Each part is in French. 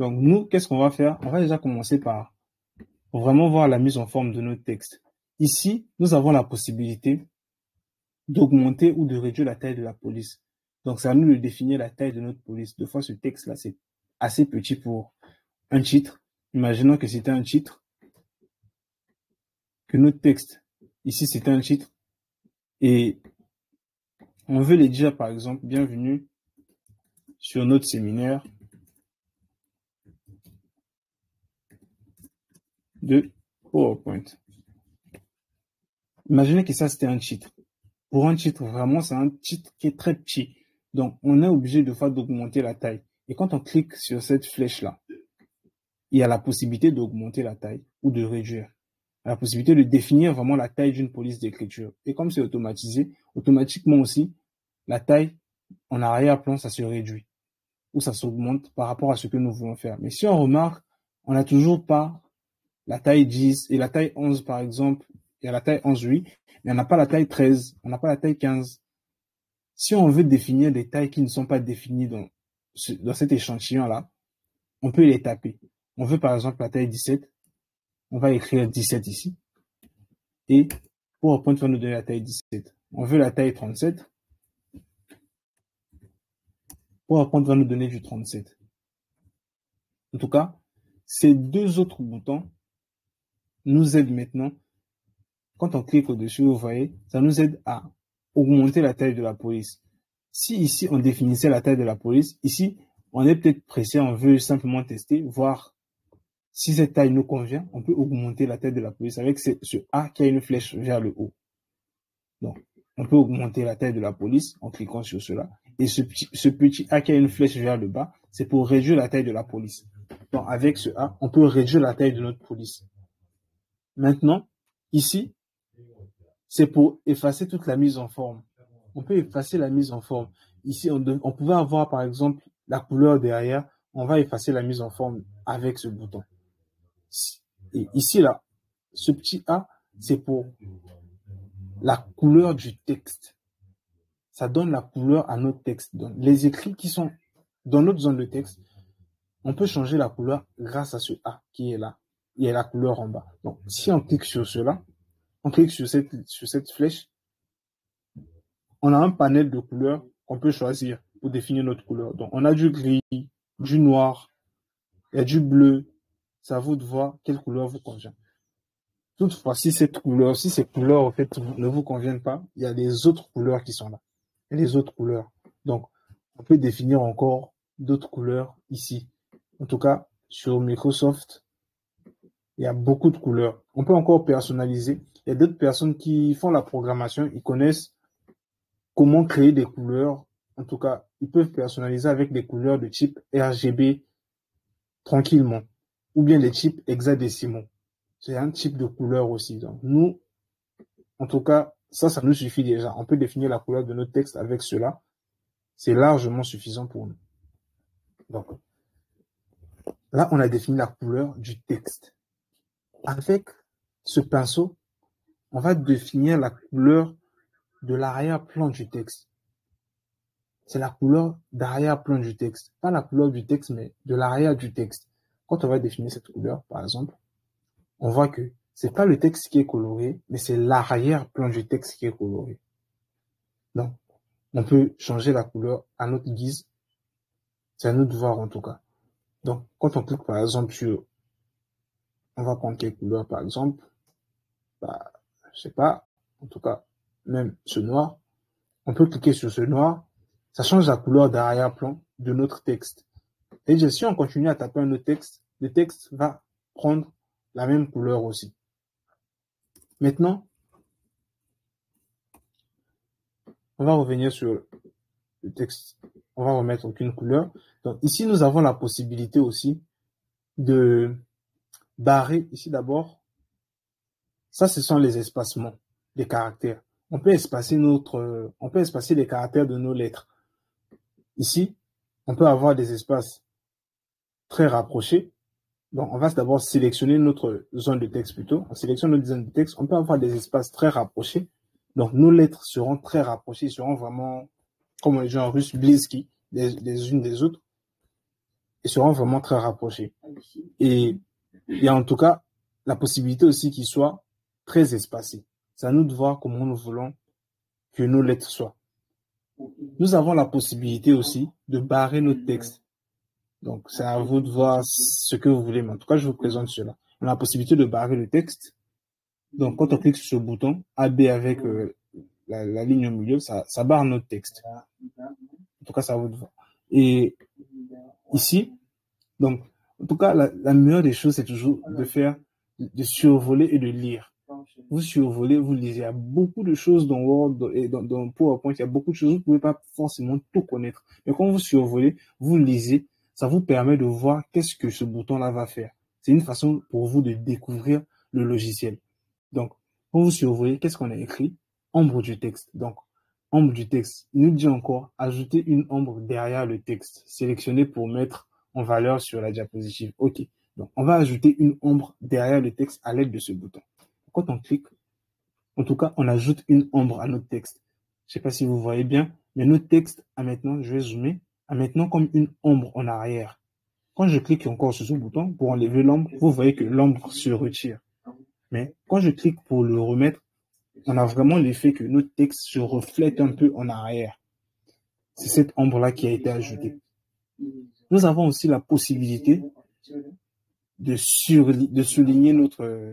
Donc, nous, qu'est-ce qu'on va faire? On va déjà commencer par vraiment voir la mise en forme de notre texte. Ici, nous avons la possibilité d'augmenter ou de réduire la taille de la police. Donc, c'est à nous de définir la taille de notre police. Deux fois, ce texte-là, c'est assez petit pour un titre. Imaginons que c'était un titre, que notre texte, ici, c'était un titre, et on veut les dire, par exemple, bienvenue sur notre séminaire de PowerPoint. Imaginez que ça, c'était un titre. Pour un titre, vraiment, c'est un titre qui est très petit. Donc, on est obligé de fois d'augmenter la taille. Et quand on clique sur cette flèche-là, il y a la possibilité d'augmenter la taille ou de réduire. La possibilité de définir vraiment la taille d'une police d'écriture. Et comme c'est automatisé, automatiquement aussi, la taille en arrière-plan, ça se réduit ou ça s'augmente par rapport à ce que nous voulons faire. Mais si on remarque, on n'a toujours pas la taille 10 et la taille 11, par exemple. Il y a la taille 11, oui, mais on n'a pas la taille 13, on n'a pas la taille 15. Si on veut définir des tailles qui ne sont pas définies dans cet échantillon-là, on peut les taper. On veut par exemple la taille 17, on va écrire 17 ici, et PowerPoint va nous donner la taille 17. On veut la taille 37, PowerPoint va nous donner du 37. En tout cas, ces deux autres boutons nous aident maintenant. Quand on clique au-dessus, vous voyez, ça nous aide à augmenter la taille de la police. Si ici, on définissait la taille de la police, ici, on est peut-être pressé, on veut simplement tester, voir si cette taille nous convient, on peut augmenter la taille de la police avec ce A qui a une flèche vers le haut. Donc, on peut augmenter la taille de la police en cliquant sur cela. Et ce petit A qui a une flèche vers le bas, c'est pour réduire la taille de la police. Donc, avec ce A, on peut réduire la taille de notre police. Maintenant, ici, c'est pour effacer toute la mise en forme. On peut effacer la mise en forme. Ici, on pouvait avoir, par exemple, la couleur derrière. On va effacer la mise en forme avec ce bouton. Et ici, là, ce petit A, c'est pour la couleur du texte. Ça donne la couleur à notre texte. Donc, les écrits qui sont dans notre zone de texte, on peut changer la couleur grâce à ce A qui est là. Il y a la couleur en bas. Donc, si on clique sur cela, on clique sur cette flèche, on a un panel de couleurs qu'on peut choisir pour définir notre couleur. Donc, on a du gris, du noir, il y a du bleu. C'est à vous de voir quelle couleur vous convient. Toutefois, si ces couleurs, en fait, ne vous conviennent pas, il y a les autres couleurs qui sont là. Et les autres couleurs. Donc, on peut définir encore d'autres couleurs ici. En tout cas, sur Microsoft, il y a beaucoup de couleurs. On peut encore personnaliser. Il y a d'autres personnes qui font la programmation, ils connaissent comment créer des couleurs. En tout cas, ils peuvent personnaliser avec des couleurs de type RGB tranquillement, ou bien des types hexadécimaux. C'est un type de couleur aussi. Donc, nous, en tout cas, ça nous suffit déjà. On peut définir la couleur de notre texte avec cela. C'est largement suffisant pour nous. Donc, là, on a défini la couleur du texte. Avec ce pinceau, on va définir la couleur de l'arrière-plan du texte. C'est la couleur d'arrière-plan du texte. Pas la couleur du texte, mais de l'arrière du texte. Quand on va définir cette couleur, par exemple, on voit que c'est pas le texte qui est coloré, mais c'est l'arrière-plan du texte qui est coloré. Donc, on peut changer la couleur à notre guise. C'est à nous de voir en tout cas. Donc, quand on clique par exemple sur, on va prendre quelle couleur par exemple, je sais pas, en tout cas, même ce noir, on peut cliquer sur ce noir, ça change la couleur d'arrière-plan de notre texte. Et si on continue à taper un autre texte, le texte va prendre la même couleur aussi. Maintenant, on va revenir sur le texte. On va remettre aucune couleur. Donc ici, nous avons la possibilité aussi de barrer. Ici d'abord, ça, ce sont les espacements des caractères. On peut espacer les caractères de nos lettres. Ici, on peut avoir des espaces très rapprochés. Donc, on va d'abord sélectionner notre zone de texte plutôt. On sélectionne notre zone de texte. On peut avoir des espaces très rapprochés. Donc, nos lettres seront très rapprochées, seront vraiment, comme on dit en russe, bliski, les unes des autres. ils seront vraiment très rapprochés. Et il y a en tout cas la possibilité aussi qu'ils soient très espacés. C'est à nous de voir comment nous voulons que nos lettres soient. Nous avons la possibilité aussi de barrer notre texte. Donc, c'est à vous de voir ce que vous voulez, mais en tout cas, je vous présente cela. On a la possibilité de barrer le texte. Donc, quand on clique sur ce bouton AB avec la ligne au milieu, ça barre notre texte. En tout cas, c'est à vous de voir. Et ici, donc, en tout cas, la meilleure des choses, c'est toujours de survoler et de lire. Vous survolez, vous lisez. Il y a beaucoup de choses dans Word et dans PowerPoint. Il y a beaucoup de choses. Vous ne pouvez pas forcément tout connaître. Mais quand vous survolez, vous lisez, ça vous permet de voir qu'est-ce que ce bouton-là va faire. C'est une façon pour vous de découvrir le logiciel. Donc, quand vous survolez, qu'est-ce qu'on a écrit? Ombre du texte. Donc, ombre du texte. Il nous dit encore, ajouter une ombre derrière le texte. Sélectionner pour mettre en valeur sur la diapositive. OK. Donc, on va ajouter une ombre derrière le texte à l'aide de ce bouton. Quand on clique, en tout cas, on ajoute une ombre à notre texte. Je ne sais pas si vous voyez bien, mais notre texte a maintenant, je vais zoomer, a maintenant comme une ombre en arrière. Quand je clique encore sur ce bouton pour enlever l'ombre, vous voyez que l'ombre se retire. Mais quand je clique pour le remettre, on a vraiment l'effet que notre texte se reflète un peu en arrière. C'est cette ombre-là qui a été ajoutée. Nous avons aussi la possibilité de souligner notre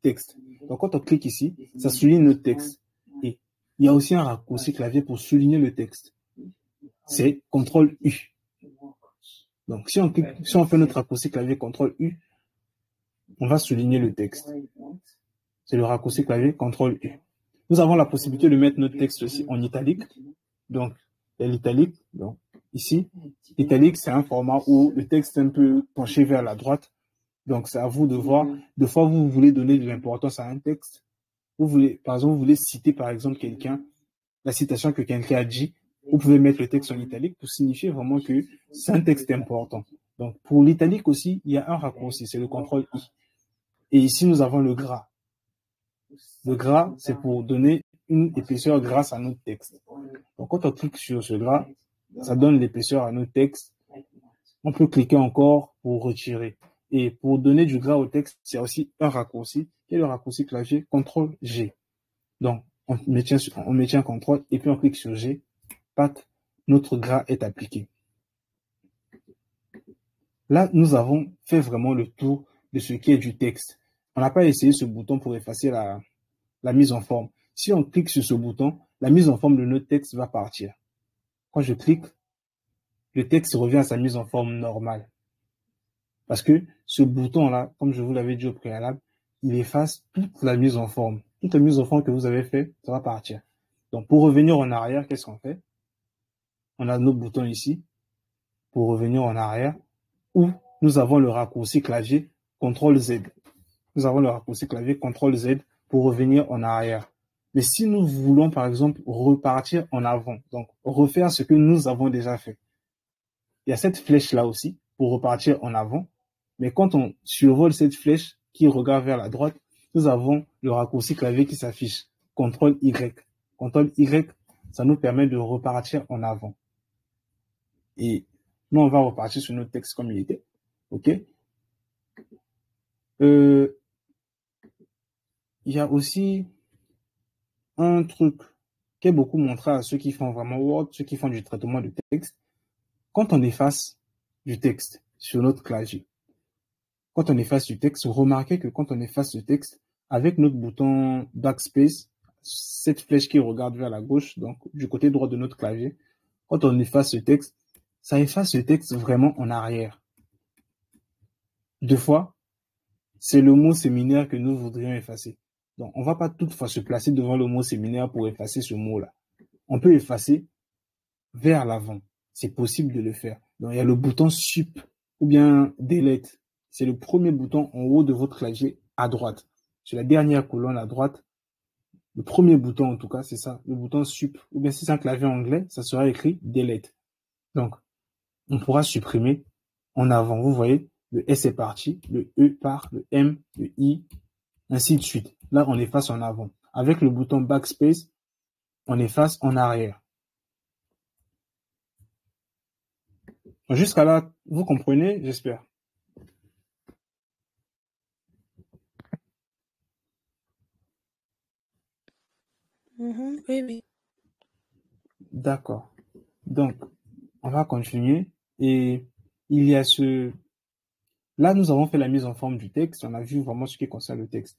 texte. Donc, quand on clique ici, ça souligne notre texte. Et il y a aussi un raccourci clavier pour souligner le texte. C'est CTRL-U. Donc, si on fait notre raccourci clavier CTRL-U, on va souligner le texte. C'est le raccourci clavier CTRL-U. Nous avons la possibilité de mettre notre texte aussi en italique. Donc, il y a l'italique. Donc, ici, l'italique, c'est un format où le texte est un peu penché vers la droite. Donc, c'est à vous de voir. Des fois, vous voulez donner de l'importance à un texte. Par exemple, vous voulez citer, par exemple, quelqu'un, la citation que quelqu'un a dit. Vous pouvez mettre le texte en italique pour signifier vraiment que c'est un texte important. Donc, pour l'italique aussi, il y a un raccourci, c'est le CTRL-I. Et ici, nous avons le gras. Le gras, c'est pour donner une épaisseur grâce à notre texte. Donc, quand on clique sur ce gras, ça donne l'épaisseur à notre texte. On peut cliquer encore pour retirer. Et pour donner du gras au texte, c'est aussi un raccourci, qui est le raccourci clavier CTRL-G. Donc, on maintient CTRL et puis on clique sur G. Pac, notre gras est appliqué. Là, nous avons fait vraiment le tour de ce qui est du texte. On n'a pas essayé ce bouton pour effacer la mise en forme. Si on clique sur ce bouton, la mise en forme de notre texte va partir. Quand je clique, le texte revient à sa mise en forme normale. Parce que ce bouton-là, comme je vous l'avais dit au préalable, il efface toute la mise en forme. Toute la mise en forme que vous avez fait, ça va partir. Donc, pour revenir en arrière, qu'est-ce qu'on fait? On a notre bouton ici, pour revenir en arrière, où nous avons le raccourci clavier CTRL-Z. Nous avons le raccourci clavier CTRL-Z pour revenir en arrière. Mais si nous voulons, par exemple, repartir en avant, donc refaire ce que nous avons déjà fait, il y a cette flèche-là aussi pour repartir en avant. Mais quand on survole cette flèche qui regarde vers la droite, nous avons le raccourci clavier qui s'affiche, CTRL-Y. CTRL-Y, ça nous permet de repartir en avant. Et nous, on va repartir sur notre texte comme il était. OK? Il y a aussi un truc qui est beaucoup montré à ceux qui font vraiment Word, ceux qui font du traitement de texte. Quand on efface du texte sur notre clavier, quand on efface du texte, remarquez que quand on efface ce texte, avec notre bouton Backspace, cette flèche qui regarde vers la gauche, donc du côté droit de notre clavier, quand on efface ce texte, ça efface ce texte vraiment en arrière. Deux fois, c'est le mot séminaire que nous voudrions effacer. Donc, on ne va pas toutefois se placer devant le mot séminaire pour effacer ce mot-là. On peut effacer vers l'avant. C'est possible de le faire. Donc, il y a le bouton Sup ou bien Delete. C'est le premier bouton en haut de votre clavier à droite. Sur la dernière colonne à droite, le premier bouton en tout cas, c'est ça, le bouton Sup. Ou bien si c'est un clavier anglais, ça sera écrit Delete. Donc, on pourra supprimer en avant. Vous voyez, le S est parti, le E part, le M, le I, ainsi de suite. Là, on efface en avant. Avec le bouton Backspace, on efface en arrière. Jusqu'à là, vous comprenez, j'espère. Mhm, oui, oui. D'accord. Donc, on va continuer. Et il y a ce... Là, nous avons fait la mise en forme du texte. On a vu vraiment ce qui concerne le texte.